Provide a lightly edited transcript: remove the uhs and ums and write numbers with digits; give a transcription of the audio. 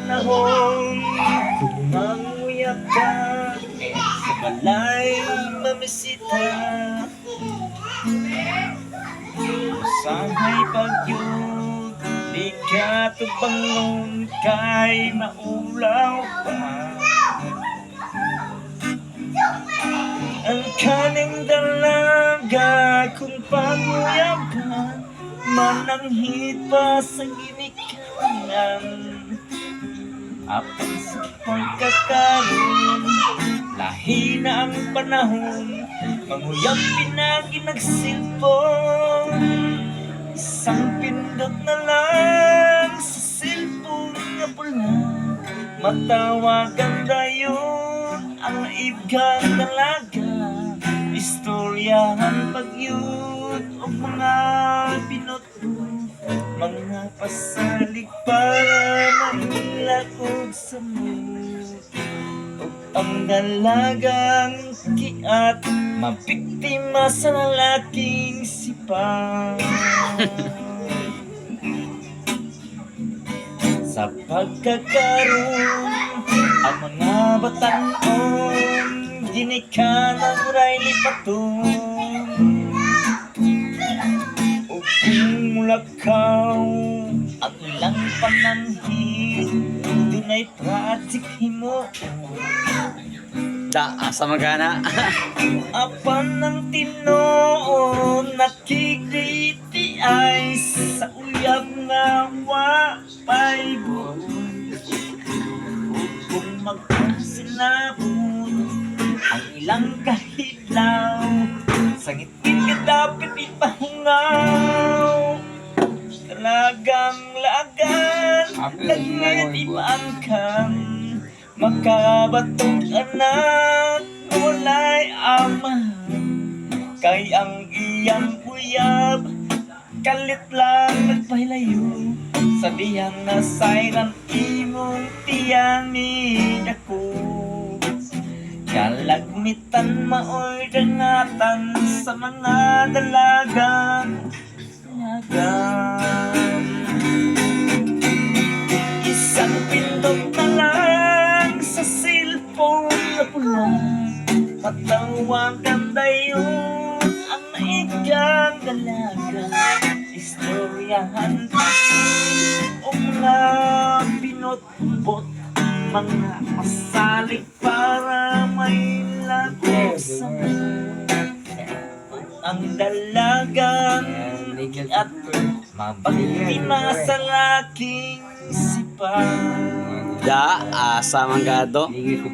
panahon manguyap ka sa balay mamisita. Usahay pagyud di ka tubangon kay maulaw pa. Ang kaning dalaga kung panguyab ka mananghit pa sa ginikanan. Apan sa pagkakaroon lahi na ang panahon manguyab pinagi nagsilpon. Isang pindot na lang sa silpon nga pula matawagan dayon ang naibgang dalaga. Istoryahan pagyud o mga pinutbut mga pasalig para mailakog sa mood. O ang dalagang kiat mabiktima sa lalaking sipa. Sa pagkakaroon ang mga batanon ginikanan ray lipaton. O kung mulakaw ang ilang pananhid dunay project himo. Da, asa magana. Apan ng tinoon nakikriti ay sa uyab nga wapay buon. Kung magpasilabon ang ilang kahilaw sa ngitin ka dapat ipahingaw. Talagang lagan nagngit ipaangkang makabatong anak walay ama. Kay ang iyang uyab kalit lang nagpahilayo sa diyang nasayran imong tiyanin ako. Kalagmitan maoy dangatan sa mga dalagang lagan. Isang pindot na lang sa cellphone na pula matawagan dayon ang naigang dalaga. Istoryahan pa o mga pinotbot mga masalig para may lagos sa mood. Ang dalagang at mabaktima sa laking sipa. Da, asa manggado. Hindi ko